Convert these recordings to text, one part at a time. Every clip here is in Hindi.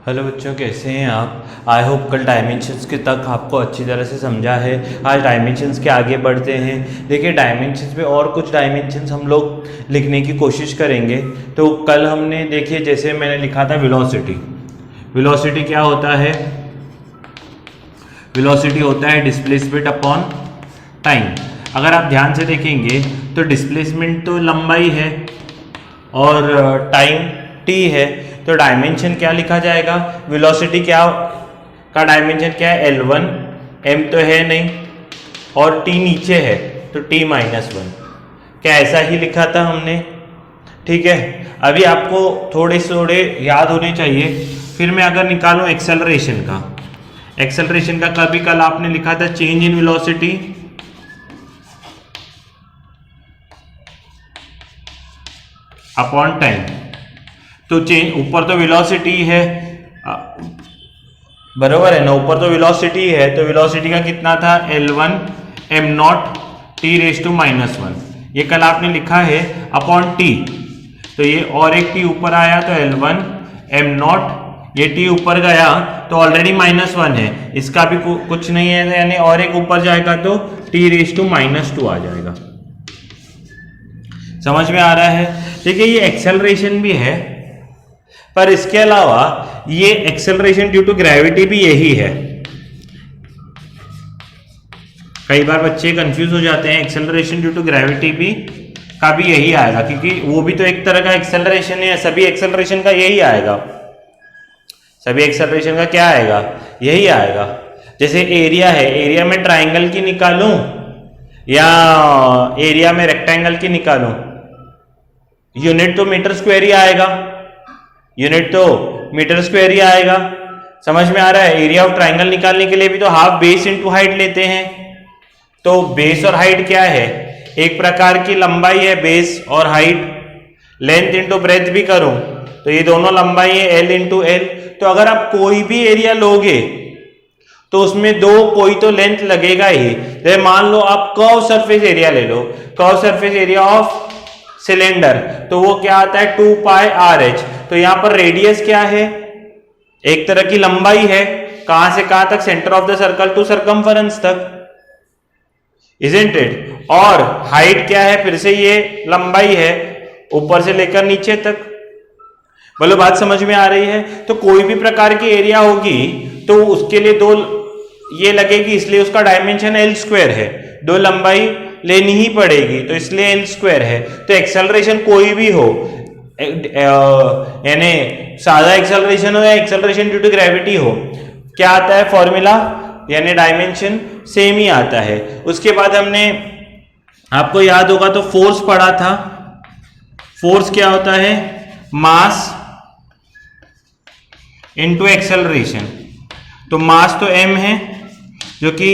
हेलो बच्चों, कैसे हैं आप। आई होप कल डायमेंशंस के तक आपको अच्छी तरह से समझा है। आज डायमेंशंस के आगे बढ़ते हैं। देखिए, डायमेंशंस में और कुछ डायमेंशंस हम लोग लिखने की कोशिश करेंगे। तो कल हमने देखिए, जैसे मैंने लिखा था वेलोसिटी। वेलोसिटी क्या होता है? वेलोसिटी होता है डिस्प्लेसमेंट अपॉन टाइम। अगर आप ध्यान से देखेंगे तो डिस्प्लेसमेंट तो लंबाई है और टाइम टी है। तो डायमेंशन क्या लिखा जाएगा? वेलोसिटी क्या का डायमेंशन क्या है? L1, m तो है नहीं और t नीचे है तो t माइनस वन। क्या ऐसा ही लिखा था हमने? ठीक है, अभी आपको थोड़े याद होने चाहिए। फिर मैं अगर निकालूं एक्सेलरेशन का कभी कल आपने लिखा था change in velocity upon time. तो चेंज, ऊपर तो वेलोसिटी है, बरोबर है ना, ऊपर तो वेलोसिटी है। तो वेलोसिटी का कितना था? L1 m naught T raise to minus one. ये कल आपने लिखा है अपॉन टी। तो ये और एक टी ऊपर आया तो L1 m नॉट, ये टी ऊपर गया तो ऑलरेडी माइनस वन है, इसका भी कुछ नहीं है, यानी और एक ऊपर जाएगा तो T raise to minus two आ जाएगा। समझ में आ रहा है? देखिए, ये एक्सेलरेशन भी है, पर इसके अलावा ये एक्सेलरेशन ड्यू टू ग्रेविटी भी यही है। कई बार बच्चे कंफ्यूज हो जाते हैं, एक्सेलरेशन ड्यू टू ग्रेविटी भी का भी यही आएगा, क्योंकि वो भी तो एक तरह का एक्सेलरेशन है। सभी एक्सेलरेशन का यही आएगा। सभी एक्सेलरेशन का क्या आएगा? यही आएगा। जैसे एरिया है, एरिया में ट्राइंगल की निकालूं या एरिया में रेक्टेंगल की निकालूं, यूनिट तो मीटर स्क्वायर ही आएगा। यूनिट तो मीटर स्क्वायर ही आएगा। समझ में आ रहा है? एरिया ऑफ ट्राइंगल निकालने के लिए भी तो हाफ बेस इनटू हाइट लेते हैं। तो बेस और हाइट क्या है? एक प्रकार की लंबाई है बेस और हाइट। लेंथ इनटू ब्रेथ भी करूं तो ये दोनों लंबाई है L इंटू एल। तो अगर आप कोई भी एरिया लोगे तो उसमें दो कोई तो लेंथ लगेगा ही। जैसे मान लो आप कर्व सरफेस एरिया ले लो, curve surface area of cylinder, तो वो क्या आता है? 2 पाई आर एच। तो यहां पर रेडियस क्या है? एक तरह की लंबाई है। कहां से कहां तक? Centre of the circle to circumference तक, इजंट इट? और हाइट क्या है? फिर से ये लंबाई है ऊपर से लेकर नीचे तक। बोलो, बात समझ में आ रही है? तो कोई भी प्रकार की एरिया होगी तो उसके लिए दो ये लगेगी, इसलिए उसका डायमेंशन L स्क्वायर है। दो लंबाई लेनी ही पड़ेगी, तो इसलिए L स्क्वायर है। तो एक्सेलरेशन कोई भी हो, यानी सादा एक्सेलरेशन हो या एक्सेलरेशन ड्यू टू ग्रेविटी हो, क्या आता है फॉर्मूला? यानी डायमेंशन सेम ही आता है। उसके बाद हमने, आपको याद होगा तो फोर्स पढ़ा था। फोर्स क्या होता है? Mass into acceleration. तो मास तो m है जो कि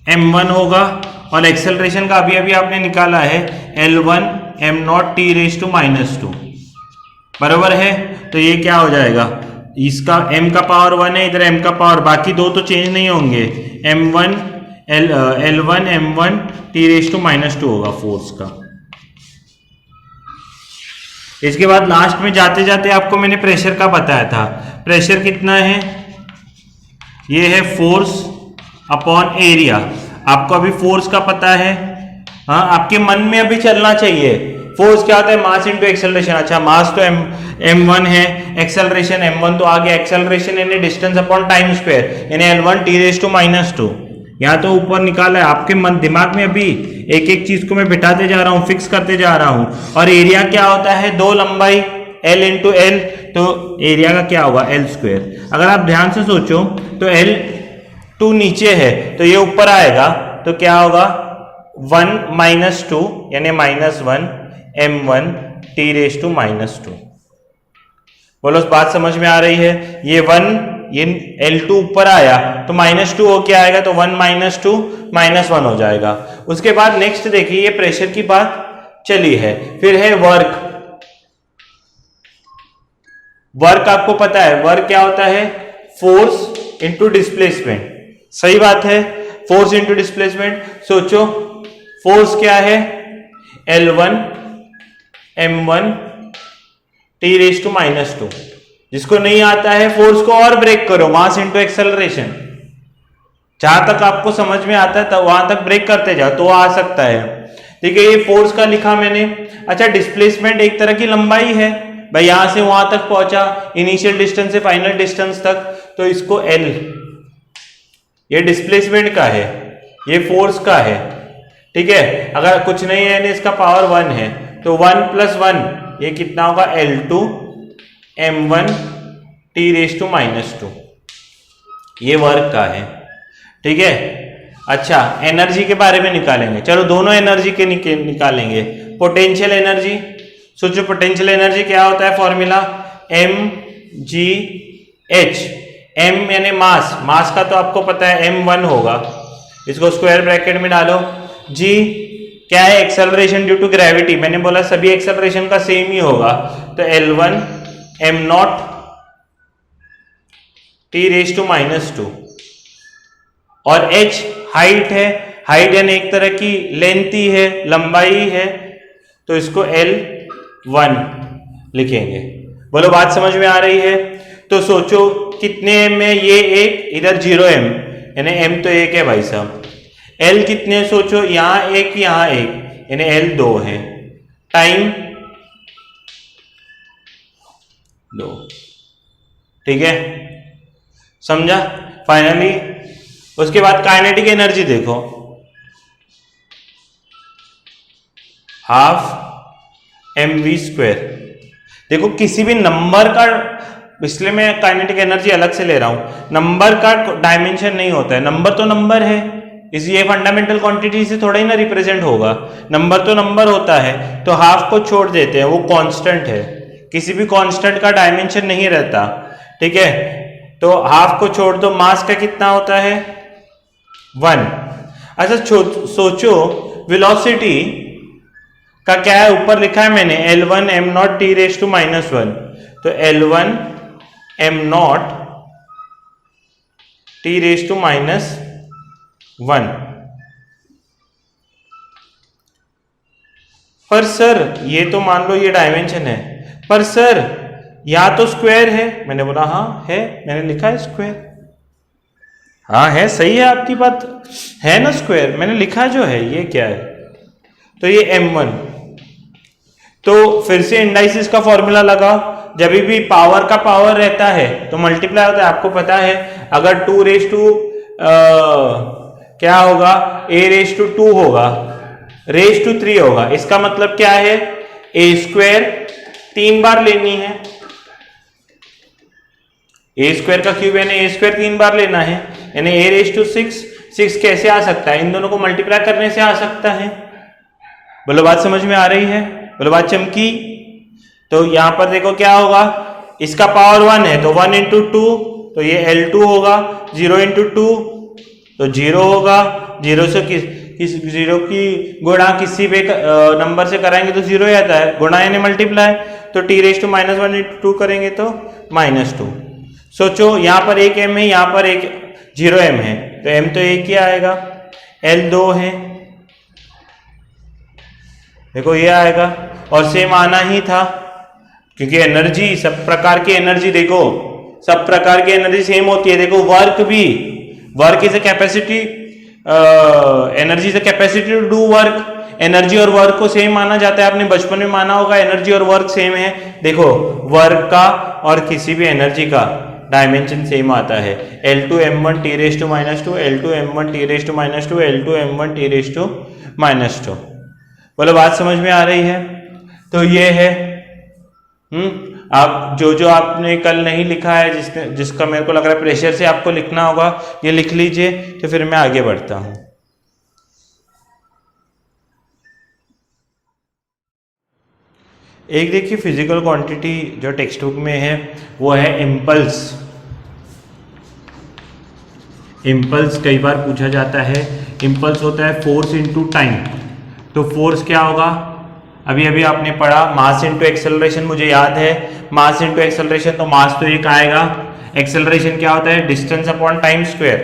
m1 होगा, और एक्सेलरेशन का अभी अभी आपने निकाला है L1 m naught T raise to minus two, बराबर है। तो ये क्या हो जाएगा? इसका m का पावर 1 है, इधर m का पावर, बाकी दो तो चेंज नहीं होंगे। L1 m1 T raise to minus two होगा फोर्स का। इसके बाद लास्ट में जाते जाते आपको मैंने प्रेशर का बताया था। प्रेशर कितना है? ये है फोर्स अपॉन एरिया। आपको अभी फोर्स का पता है। हाँ, आपके मन में अभी चलना चाहिए। फोर्स क्या होता है? Mass into acceleration. अच्छा, मास तो m1 है, एक्सेलरेशन m1 तो आ गया। एक्सेलरेशन यानी डिस्टेंस अपॉन टाइम स्क्वायर, यानी L1 T raise to minus two. यहाँ तो ऊपर निकाला है, आपके मन दिमाग में अभी एक एक चीज को मैं बिठाते जा रहा हूँ, फिक्स करते जा रहा हूँ। और एरिया क्या होता है? दो लंबाई L इंटू एल, तो एरिया का क्या होगा? L square. अगर आप ध्यान से सोचो तो L2 नीचे है तो ये ऊपर आएगा, तो क्या होगा? 1 माइनस टू, यानी -1 m1 T raise to minus two. बोलो, बात समझ में आ रही है? ये 1, ये L2 ऊपर आया तो -2 हो क्या आएगा? तो 1 - 2 -1 हो जाएगा। उसके बाद नेक्स्ट देखिए, ये प्रेशर की बात चली है। फिर है वर्क। वर्क आपको पता है, वर्क क्या होता है? Force into displacement. सही बात है, फोर्स इंटू डिस्प्लेसमेंट। सोचो, फोर्स क्या है? L1 m1 T raise to minus two. जिसको नहीं आता है फोर्स को और ब्रेक करो, मास इंटू एक्सेलरेशन, जहां तक आपको समझ में आता है तब वहां तक ब्रेक करते जाओ तो आ सकता है। ठीक है, ये फोर्स का लिखा मैंने। अच्छा, डिस्प्लेसमेंट एक तरह की लंबाई है भाई, यहां से वहां तक पहुंचा, इनिशियल डिस्टेंस से फाइनल डिस्टेंस तक, तो इसको एल, ये डिस्प्लेसमेंट का है, ये फोर्स का है। ठीक है, अगर कुछ नहीं है यानी इसका पावर 1 है तो 1 + 1 ये कितना होगा, L2 m1 t⁻², ये वर्क का है। ठीक है, अच्छा एनर्जी के बारे में निकालेंगे, चलो दोनों एनर्जी के निकालेंगे। पोटेंशियल एनर्जी, सोचो पोटेंशियल एनर्जी क्या होता है, फॉर्मूला mgh, m यानी मास, मास का तो आपको पता है m1 होगा, इसको स्क्वायर ब्रैकेट में डालो। g क्या है, एक्सेलरेशन ड्यू टू ग्रेविटी, मैंने बोला सभी एक्सेलरेशन का सेम ही होगा, तो L1 m0 t⁻², और h हाइट है, हाइट यानी एक तरह की लेंथ ही है, लंबाई है, तो इसको L1 लिखेंगे। बोलो बात समझ में आ रही है? तो सोचो कितने m में, ये एक, इधर 0m, यानी m तो एक है भाई साहब। L कितने सोचो, यहां एक यहां एक, यानी L 2 है। टाइम 2। ठीक है, समझा? फाइनली उसके बाद काइनेटिक एनर्जी देखो, ½ mv²। देखो किसी भी नंबर का, इसलिए मैं काइनेटिक एनर्जी अलग से ले रहा हूं, नंबर का डायमेंशन नहीं होता है, नंबर तो नंबर है, इसलिए फंडामेंटल क्वांटिटी से थोड़ा ही ना रिप्रेजेंट होगा, नंबर तो नंबर होता है, तो हाफ को छोड़ देते हैं, वो कांस्टेंट है, किसी भी कांस्टेंट का डायमेंशन नहीं रहता। ठीक है, तो हाफ को छोड़ दो, मास का कितना होता है, 1। अच्छा सोचो वेलोसिटी का क्या है, ऊपर लिखा है मैंने L1 m0 t⁻², तो L1 m0 t⁻²। पर सर ये तो मान लो ये डायमेंशन है, पर सर यहां तो स्क्वायर है, मैंने बोला हाँ है, मैंने लिखा है स्क्वायर, हाँ है, सही है आपकी बात, है ना स्क्वायर, मैंने लिखा जो है, ये क्या है, तो ये m1। तो फिर से इंडाइसिस का फॉर्मूला लगाओ, जब भी पावर का पावर रहता है तो मल्टीप्लाई होता है, आपको पता है, अगर 2 क्या होगा, a⁻² होगा, r⁻³ होगा, इसका मतलब क्या है, a² 3 बार लेनी है, a² का क्यूब यानी a² 3 बार लेना है, यानी a⁻6। 6 कैसे आ सकता है, इन दोनों को मल्टीप्लाई करने से आ सकता है। बोलो बात समझ में आ रही है, बोलो बात चमकी। तो यहां पर देखो क्या होगा, इसका पावर 1 है तो 1 × 2, तो ये L2 होगा, 0 × 2 तो 0 होगा, 0 से किस 0 की गुणा किसी भी नंबर से कराएंगे तो 0 ही आता है, गुणा यानी मल्टीप्लाई, तो t⁻1 × 2 करेंगे तो -2। सोचो यहां पर एक m है, यहां पर एक 0m है, तो m तो एक ही आएगा, L 2 है, देखो ये आएगा, और सेम आना ही था, क्योंकि एनर्जी, सब प्रकार की एनर्जी, देखो सब प्रकार की एनर्जी सेम होती है। देखो वर्क भी, work is a capacity, energy is a capacity to do work, energy और वर्क को सेम माना जाता है, आपने बचपन में माना होगा एनर्जी और वर्क सेम है। देखो वर्क का और किसी भी एनर्जी का डायमेंशन सेम आता है, L2 m1 t⁻², L2 m1 t⁻², L2 m1 t⁻²। बोलो बात समझ में आ रही है? तो ये है, आप जो आपने कल नहीं लिखा है, जिसका मेरे को लग रहा है प्रेशर से आपको लिखना होगा, ये लिख लीजिए, तो फिर मैं आगे बढ़ता हूं। एक देखिए फिजिकल क्वांटिटी जो टेक्स्ट बुक में है वो है इम्पल्स। इम्पल्स कई बार पूछा जाता है, इम्पल्स होता है फोर्स इनटू टाइम। तो फोर्स क्या होगा, अभी अभी आपने पढ़ा मास इनटू एक्सेलरेशन, मुझे याद है मास इनटू एक्सेलरेशन, तो मास तो एक आएगा, एक्सेलरेशन क्या होता है, डिस्टेंस अपॉन टाइम स्क्वायर,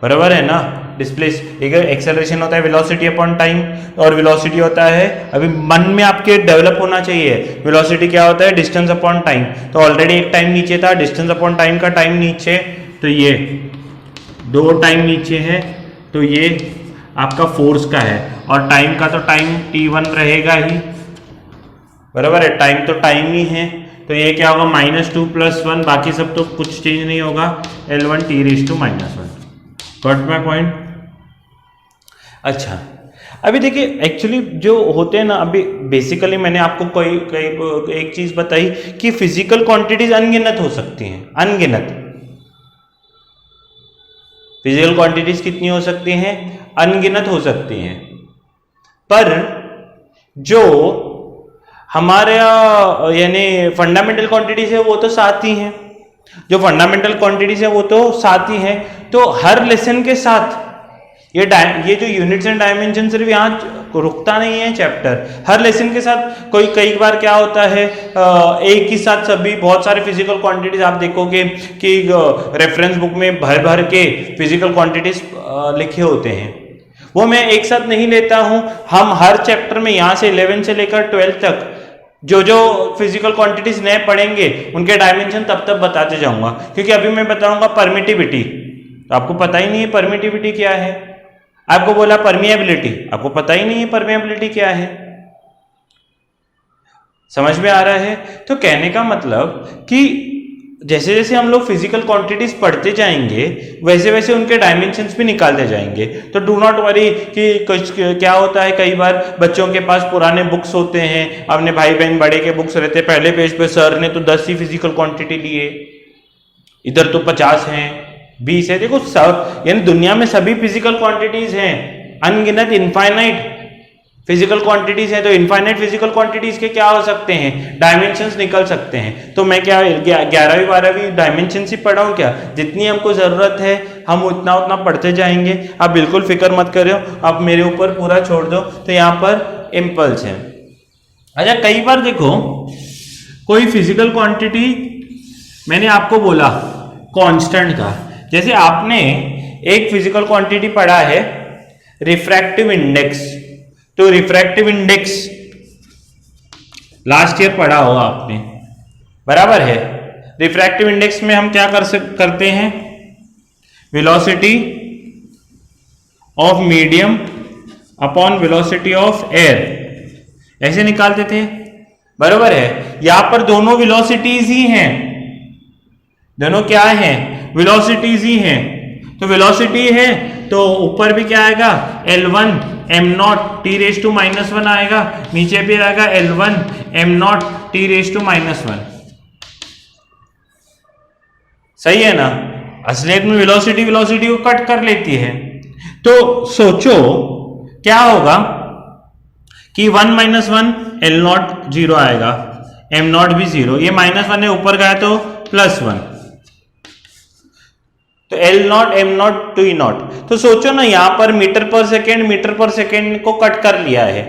बराबर है ना। डिस्प्लेस, एक एक्सेलरेशन होता है वेलोसिटी अपॉन टाइम, और वेलोसिटी होता है, अभी मन में आपके डेवलप होना चाहिए, वेलोसिटी क्या होता है डिस्टेंस अपॉन टाइम। तो ऑलरेडी एक टाइम नीचे था, डिस्टेंस अपॉन टाइम का टाइम नीचे, तो ये 2 टाइम नीचे है, तो ये आपका फोर्स का है, और टाइम का तो टाइम t1 रहेगा ही, बराबर है, टाइम तो टाइम ही है, तो ये क्या होगा -2 + 1, बाकी सब तो कुछ चेंज नहीं होगा, L1 t⁻⁻1। Got my point? अच्छा, अभी देखिए एक्चुअली जो होते हैं ना, अभी बेसिकली मैंने आपको कोई एक चीज बताई कि फिजिकल क्वांटिटीज अनगिनत हो सकती हैं, अनगिनत फिजिकल क्वांटिटीज कितनी हो सकती हैं? अनगिनत हो सकती हैं, पर जो हमारे यानी फंडामेंटल क्वांटिटीज है वो तो 7 ही हैं, जो फंडामेंटल क्वांटिटीज है वो तो 7 ही हैं, तो हर लेसन के साथ ये जो यूनिट्स एंड डायमेंशन सिर्फ यहाँ रुकता नहीं है चैप्टर, हर लेसन के साथ कई बार क्या होता है, एक ही साथ सभी बहुत सारे फिजिकल क्वांटिटीज आप देखोगे कि रेफरेंस बुक में भर भर के फिजिकल क्वांटिटीज लिखे होते हैं, वो मैं एक साथ नहीं लेता हूं, हम हर चैप्टर में यहाँ से 11 से लेकर 12 तक जो फिजिकल क्वांटिटीज नए पढ़ेंगे उनके डायमेंशन तब बताते जाऊंगा, क्योंकि अभी मैं बताऊंगा परमिटिविटी, तो आपको पता ही नहीं है परमिटिविटी क्या है, आपको बोला परमिएबिलिटी, आपको पता ही नहीं है परमिएबिलिटी क्या है, समझ में आ रहा है? तो कहने का मतलब कि जैसे जैसे हम लोग फिजिकल क्वांटिटीज पढ़ते जाएंगे वैसे वैसे उनके डायमेंशंस भी निकालते जाएंगे, तो डू नॉट वरी कि कुछ क्या होता है, कई बार बच्चों के पास पुराने बुक्स होते हैं, अपने भाई बहन बड़े के बुक्स रहते हैं, पहले पेज पे सर ने तो 10 ही फिजिकल क्वांटिटी लिए, इधर तो 50 हैं 20 है, देखो सब यानी दुनिया में सभी फिजिकल क्वांटिटीज हैं, अनगिनत इनफाइनाइट फिजिकल क्वांटिटीज है, तो इनफाइनाइट फिजिकल क्वांटिटीज के क्या हो सकते हैं, डायमेंशंस निकल सकते हैं, तो मैं क्या 11वीं 12वीं डायमेंशन ही पढ़ा हूं क्या, जितनी हमको जरूरत है हम उतना पढ़ते जाएंगे, आप बिल्कुल फिक्र मत करो, आप मेरे ऊपर पूरा छोड़ दो, तो यहाँ पर इम्पल्स है। अच्छा, कई बार देखो कोई फिजिकल क्वांटिटी मैंने आपको बोला कांस्टेंट का, जैसे आपने एक फिजिकल क्वांटिटी पढ़ा है रिफ्रैक्टिव इंडेक्स, तो रिफ्रैक्टिव इंडेक्स लास्ट ईयर पढ़ा होगा आपने, बराबर है। रिफ्रैक्टिव इंडेक्स में हम क्या करते हैं, velocity of medium upon velocity of air ऐसे निकालते थे, बराबर है। यहां पर दोनों वेलोसिटीज ही हैं, दोनों क्या हैं, वेलोसिटीज ही हैं, तो वेलोसिटी है तो ऊपर भी क्या आएगा L1 m0 t⁻⁻1 आएगा, नीचे भी आएगा L1 m0 t⁻⁻1, सही है ना। असलियत में वेलोसिटी को कट कर लेती है, तो सोचो क्या होगा कि 1 - 1 L0 0 आएगा, m0 भी 0, ये -1 है ऊपर गया तो +1, तो L0 m0 t0, तो सोचो ना यहां पर मीटर पर सेकेंड को कट कर लिया है,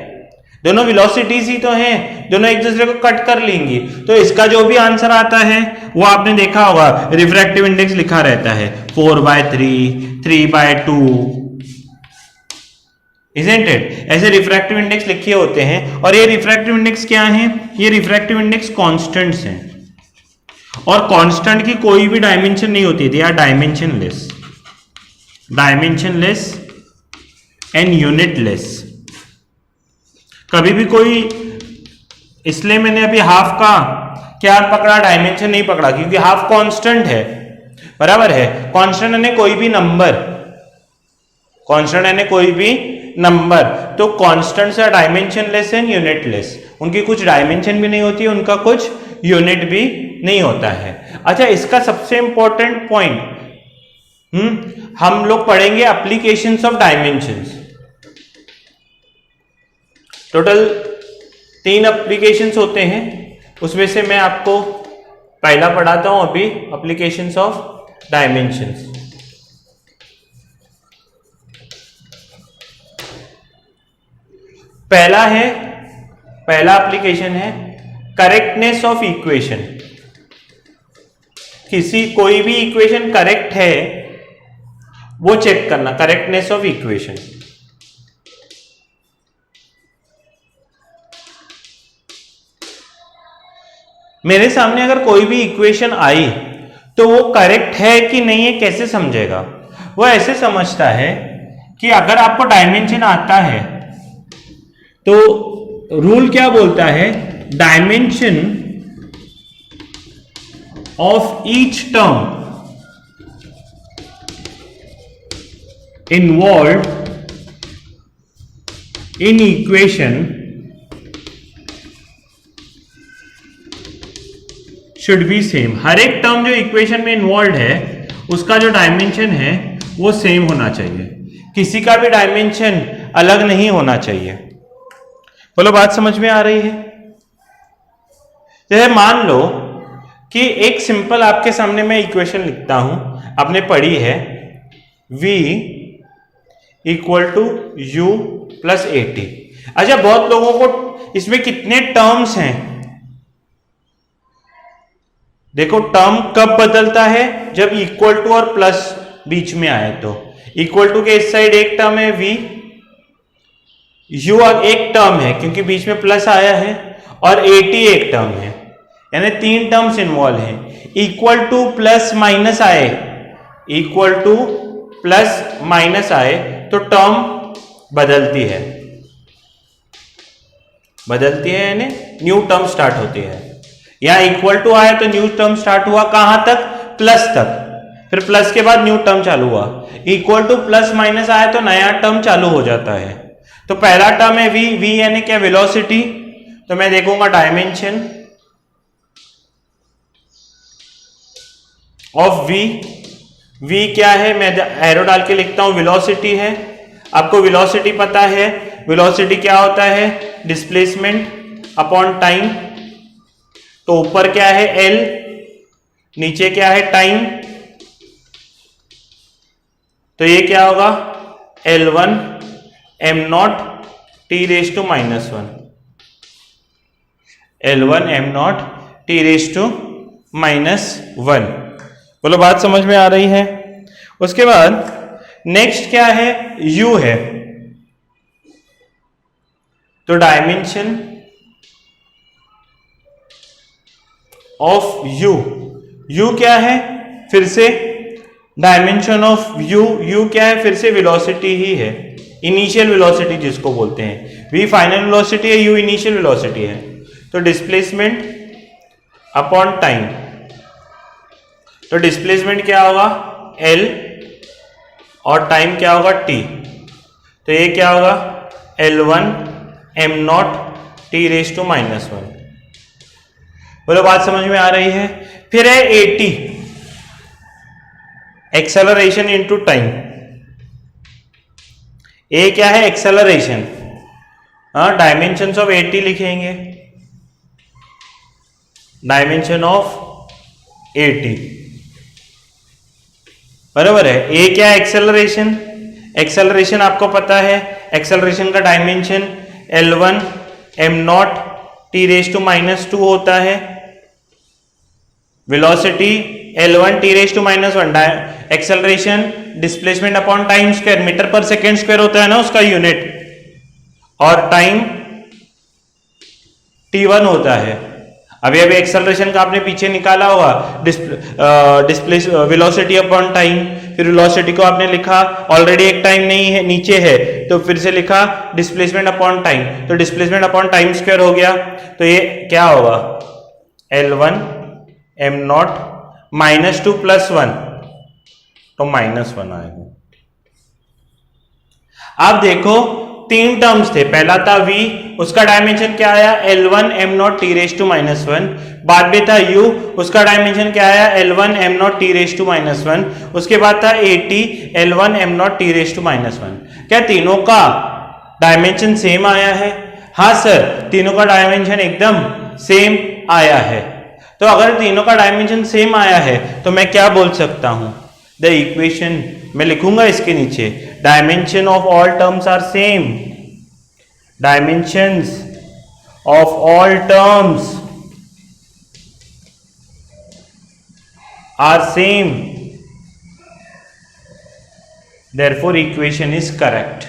दोनों वेलोसिटीज ही तो हैं, दोनों एक दूसरे को कट कर लेंगी, तो इसका जो भी आंसर आता है वो आपने देखा होगा, रिफ्रैक्टिव इंडेक्स लिखा रहता है 4/3, 3/2, इजंट इट, ऐसे रिफ्रैक्टिव इंडेक्स लिखे होते हैं। और ये रिफ्रैक्टिव इंडेक्स क्या है, ये रिफ्रैक्टिव इंडेक्स कांस्टेंट्स हैं, और कांस्टेंट की कोई भी डायमेंशन नहीं होती, they are dimensionless and unitless. कभी भी कोई, इसलिए मैंने अभी हाफ का क्या पकड़ा, डायमेंशन नहीं पकड़ा, क्योंकि हाफ कांस्टेंट है, बराबर है। कांस्टेंट यानी कोई भी नंबर, कांस्टेंट यानी कोई भी नंबर, तो constants are dimensionless and unitless, उनकी कुछ डायमेंशन भी नहीं होती, उनका कुछ यूनिट भी नहीं होता है। अच्छा, इसका सबसे इंपॉर्टेंट पॉइंट हम लोग पढ़ेंगे applications of dimensions. Total 3 applications होते हैं, उसमें से मैं आपको पहला पढ़ाता हूं अभी, एप्लीकेशंस ऑफ डायमेंशंस। पहला एप्लीकेशन है करेक्टनेस ऑफ इक्वेशन। कोई भी इक्वेशन करेक्ट है वो चेक करना, करेक्टनेस ऑफ इक्वेशन। मेरे सामने अगर कोई भी इक्वेशन आई तो वो करेक्ट है कि नहीं है कैसे समझेगा? वो ऐसे समझता है कि अगर आपको डायमेंशन आता है तो रूल क्या बोलता है, dimension of each term involved in equation should be same। हर एक टर्म जो इक्वेशन में इन्वॉल्व है उसका जो डायमेंशन है वो सेम होना चाहिए, किसी का भी डायमेंशन अलग नहीं होना चाहिए। बोलो बात समझ में आ रही है? जैसे मान लो कि एक सिंपल आपके सामने मैं इक्वेशन लिखता हूं, आपने पढ़ी है, v equal to U plus A T. अच्छा, बहुत लोगों को इसमें कितने टर्म्स हैं? देखो, टर्म कब बदलता है? जब इक्वल टू और प्लस बीच में आए तो। इक्वल टू के इस साइड एक टर्म है v, यू एक टर्म है क्योंकि बीच में प्लस आया है, और ए टी एक टर्म है, यानी 3 टर्म्स इन्वॉल्व हैं। इक्वल टू प्लस माइनस आए, इक्वल टू प्लस माइनस आए तो टर्म बदलती है, यानी न्यू टर्म स्टार्ट होती है। या इक्वल टू आया तो न्यू टर्म स्टार्ट हुआ, कहां तक? प्लस तक। फिर प्लस के बाद न्यू टर्म चालू हुआ। इक्वल टू प्लस माइनस आया तो नया टर्म चालू हो जाता है। तो पहला टर्म है v यानी क्या? वेलोसिटी। तो मैं देखूंगा डायमेंशन ऑफ v क्या है? मैं एरो डाल के लिखता हूं, वेलोसिटी है। आपको वेलोसिटी पता है, वेलोसिटी क्या होता है? Displacement upon time. तो ऊपर क्या है? l, नीचे क्या है? टाइम। तो ये क्या होगा? L1 m0 t raise to minus 1, L1 m0 t raise to minus 1। बोलो बात समझ में आ रही है? उसके बाद नेक्स्ट क्या है? u है। तो डायमेंशन ऑफ u क्या है? फिर से डायमेंशन ऑफ u क्या है? फिर से वेलोसिटी ही है, इनिशियल वेलोसिटी जिसको बोलते हैं। v फाइनल वेलोसिटी है, u इनिशियल वेलोसिटी है। तो डिस्प्लेसमेंट अपॉन टाइम। तो डिस्प्लेसमेंट क्या होगा? L, और टाइम क्या होगा? t। तो ये क्या होगा? L1 m0 t raise to minus 1। बोलो बात समझ में आ रही है? फिर है at, एक्सेलरेशन इनटू टाइम। ए क्या है? एक्सेलरेशन। डायमेंशंस ऑफ at लिखेंगे, डायमेंशन ऑफ at, बराबर है। ए क्या है? एक्सेलरेशन। एक्सेलरेशन आपको पता है, एक्सेलरेशन का dimension L1 m0 t raise to minus 2 होता है। Velocity L1 t raise to minus 1, acceleration displacement upon time square, metre पर सेकेंड स्क्वायर होता है ना उसका यूनिट, और टाइम t1 होता है। अभी एक्सेलरेशन का आपने पीछे निकाला होगा, डिस्प्लेस वेलोसिटी अपॉन टाइम। फिर वेलोसिटी को आपने लिखा, ऑलरेडी एक टाइम नहीं है, नीचे है, तो फिर से लिखा डिस्प्लेसमेंट अपॉन टाइम। तो डिस्प्लेसमेंट अपॉन टाइम स्क्वायर हो गया। तो ये क्या होगा? L1 m0 माइनस 2 प्लस 1, तो माइनस 1 आएगा। आप देखो 3 टर्म्स थे, पहला था v, उसका डायमेंशन क्या आया? L1 m0 t raise to minus 1। बाद में था u, उसका डायमेंशन क्या आया? L1 m0 t raise to minus 1। उसके बाद था at, L1 m0 t raise to minus 1। क्या तीनों का डायमेंशन सेम आया है? हाँ सर, तीनों का डायमेंशन एकदम सेम आया है। तो अगर तीनों का डायमेंशन सेम आया है तो मैं क्या बोल सकता हूं? द इक्वेशन मैं लिखूंगा इसके नीचे, dimension of all terms are same, dimensions of all terms are same therefore equation is correct.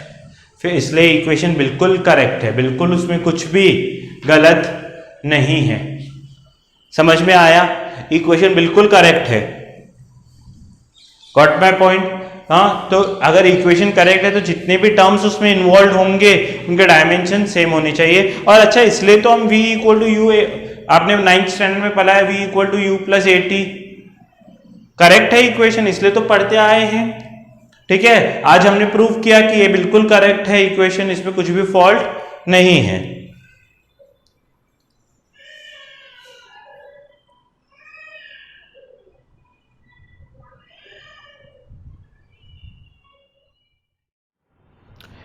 फिर इसलिए इक्वेशन बिल्कुल करेक्ट है, बिल्कुल उसमें कुछ भी गलत नहीं है। समझ में आया? इक्वेशन बिल्कुल करेक्ट है। Got my point? हाँ, तो अगर इक्वेशन करेक्ट है तो जितने भी टर्म्स उसमें इन्वॉल्व होंगे उनके डायमेंशन सेम होने चाहिए। और अच्छा, इसलिए तो हम v इक्वल टू यू, आपने 9th स्टैंडर्ड में पढ़ा है v equal to U plus A T, correct है इक्वेशन, इसलिए तो पढ़ते आए हैं। ठीक है, आज हमने प्रूव किया कि ये बिल्कुल करेक्ट है इक्वेशन, इसमें कुछ भी फॉल्ट नहीं है।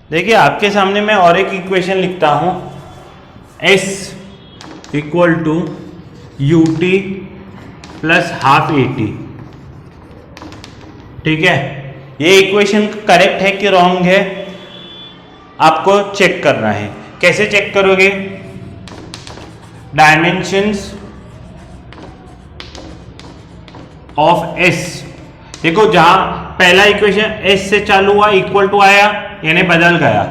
देखिए आपके सामने मैं और एक इक्वेशन लिखता हूं, s equal to U T plus half A T. ठीक है, ये इक्वेशन करेक्ट है कि रॉन्ग है आपको चेक करना है। कैसे चेक करोगे? डायमेंशंस ऑफ s, देखो जहां पहला इक्वेशन s से चालू हुआ इक्वल टू आया, यानी बदल गया।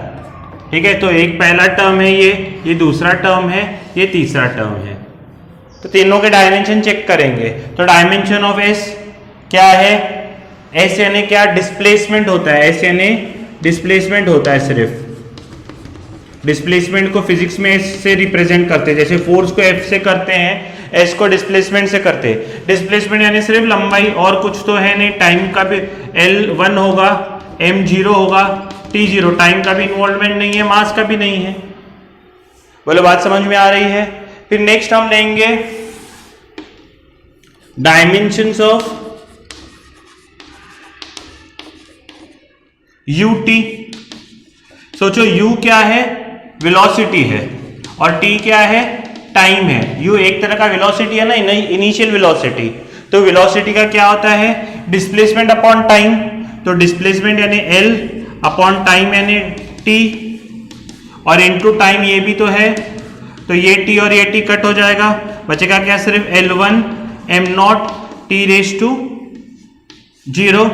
ठीक है, तो एक पहला टर्म है ये दूसरा टर्म है, ये तीसरा टर्म है, तो तीनों के डायमेंशन चेक करेंगे। तो डायमेंशन ऑफ s क्या है? s यानी क्या? डिस्प्लेसमेंट होता है। s यानी डिस्प्लेसमेंट होता है। सिर्फ डिस्प्लेसमेंट को फिजिक्स में s से रिप्रेजेंट करते हैं, जैसे फोर्स को f से करते हैं, s को डिस्प्लेसमेंट से करते हैं। डिस्प्लेसमेंट यानी सिर्फ लंबाई, और कुछ तो है नहीं। टाइम का भी L1 होगा, m0 होगा, t0, टाइम का भी इन्वॉल्वमेंट नहीं है, मास का भी नहीं है। बोलो बात समझ में आ रही है? फिर नेक्स्ट हम लेंगे डायमेंशंस ऑफ ut। सोचो u क्या है? वेलोसिटी है, और t क्या है? टाइम है। u एक तरह का वेलोसिटी है ना, इनिशियल वेलोसिटी। तो वेलोसिटी का क्या होता है? Displacement upon time. तो डिस्प्लेसमेंट यानी l अपॉन टाइम यानी t, और इनटू टाइम ये भी तो है, तो ये t और ये t कट हो जाएगा, बचेगा क्या? सिर्फ L1 m0 t raise to 0।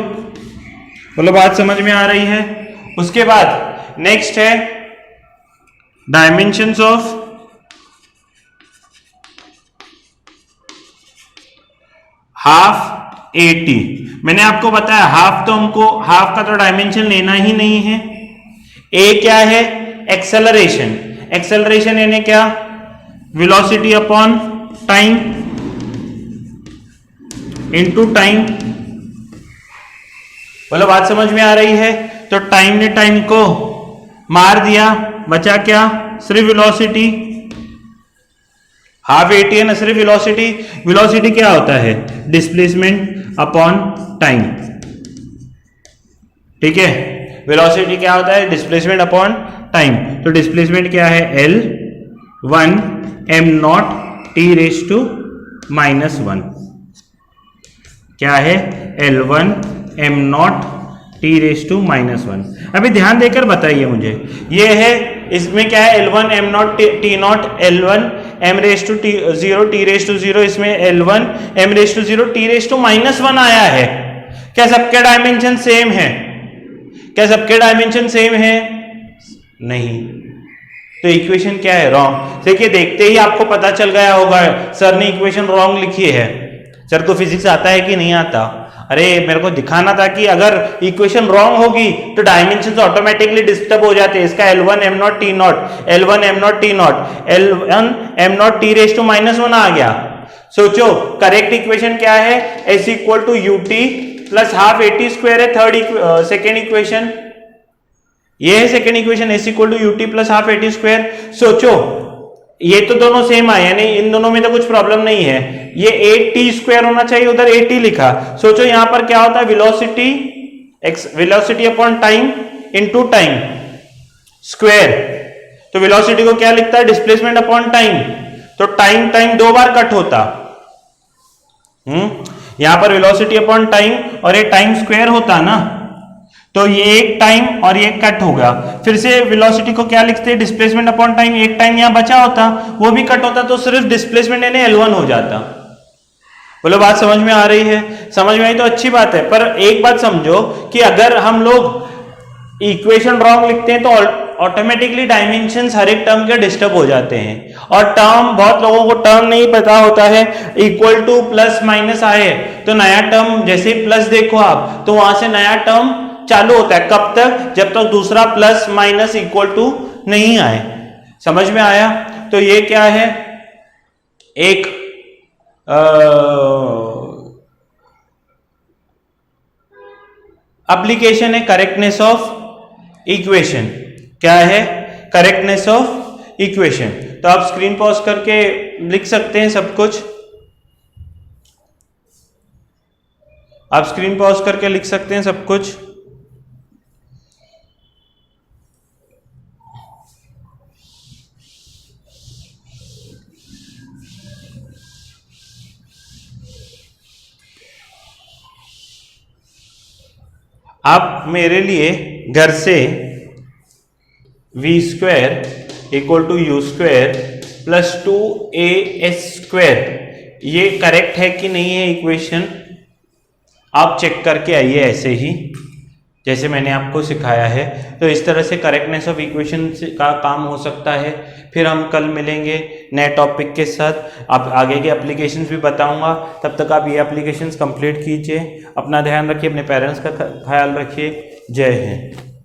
बोलो बात समझ में आ रही है? उसके बाद नेक्स्ट है dimensions of half A T. मैंने आपको बताया हाफ, तो हमको हाफ का तो डायमेंशन लेना ही नहीं है। ए क्या है? एक्सेलरेशन। एक्सेलरेशन यानी क्या? Velocity upon time into time. बोलो बात समझ में आ रही है? तो टाइम ने टाइम को मार दिया, बचा क्या? सिर्फ वेलोसिटी। हाफ ए टी है ना, सिर्फ वेलोसिटी। वेलोसिटी क्या होता है? Displacement upon time. ठीक है, वेलोसिटी क्या होता है? Displacement upon time. तो डिस्प्लेसमेंट क्या है? L1 m0 t raise to -1। क्या है? L1 m0 t raise to -1। अभी ध्यान देकर बताइए मुझे, ये है, इसमें क्या है? L1 m0 t0, L1 m raise to 0 t raise to 0, इसमें L1 m raise to 0 t raise to -1 आया है। क्या सबके डायमेंशन सेम है? क्या सबके डायमेंशन सेम है? नहीं। तो इक्वेशन क्या है? रॉन्ग। देखिए, देखते ही आपको पता चल गया होगा सर ने इक्वेशन रॉन्ग लिखी है। सर को फिजिक्स आता है कि नहीं आता? अरे मेरे को दिखाना था कि अगर इक्वेशन रॉन्ग होगी तो डायमेंशन ऑटोमेटिकली डिस्टर्ब हो जाते हैं। इसका L1 m0 t0, L1 m0 t0, L1 m0 t raise to -1 आ गया। सोचो करेक्ट इक्वेशन क्या है? s equal to U T plus half A T square है सेकेंड इक्वेशन। ये है second equation, s equal to U T plus half A T square. सोचो ये तो दोनों सेम आए, यानी इन दोनों में तो कुछ प्रॉब्लम नहीं है। ये ए टी स्क्वायर होना चाहिए, उधर ए टी लिखा। सोचो यहां पर क्या होता है? Velocity upon time into time square. तो वेलोसिटी को क्या लिखता है? Displacement upon time. तो टाइम टाइम दो बार कट होता। यहां पर वेलोसिटी अपॉन टाइम और ये टाइम स्क्वायर होता ना, तो ये एक टाइम और ये कट होगा। फिर से वेलोसिटी को क्या लिखते हैं? Displacement upon time. एक टाइम यहां बचा होता, वो भी कट होता, तो सिर्फ डिस्प्लेसमेंट यानी L1 हो जाता। बोलो बात समझ में आ रही है? समझ में आई तो अच्छी बात है, पर एक बात समझो कि अगर हम लोग इक्वेशन रॉन्ग लिखते हैं तो ऑटोमेटिकली डायमेंशंस हर एक टर्म के डिस्टर्ब हो जाते हैं। और टर्म, बहुत लोगों को टर्म नहीं पता होता है, इक्वल टू प्लस माइनस आए तो नया टर्म जैसे ही प्लस देखो आप तो वहां से नया टर्म चालू होता है। कब तक? जब तक दूसरा प्लस माइनस इक्वल टू नहीं आए। समझ में आया? तो ये क्या है, एक एप्लीकेशन है करेक्टनेस ऑफ इक्वेशन। क्या है? Correctness of equation. तो आप स्क्रीन पॉज करके लिख सकते हैं सब कुछ, आप स्क्रीन पॉज करके लिख सकते हैं सब कुछ। आप मेरे लिए घर से V square equal to U square plus 2a² ये करेक्ट है कि नहीं है इक्वेशन, आप चेक करके आइए ऐसे ही जैसे मैंने आपको सिखाया है। तो इस तरह से करेक्टनेस ऑफ इक्वेशन का काम हो सकता है। फिर हम कल मिलेंगे नए टॉपिक के साथ, आप आगे के एप्लीकेशंस भी बताऊंगा। तब तक आप ये एप्लीकेशंस कंप्लीट कीजिए। अपना ध्यान रखिए, अपने पेरेंट्स का ख्याल रखिए। जय हिंद।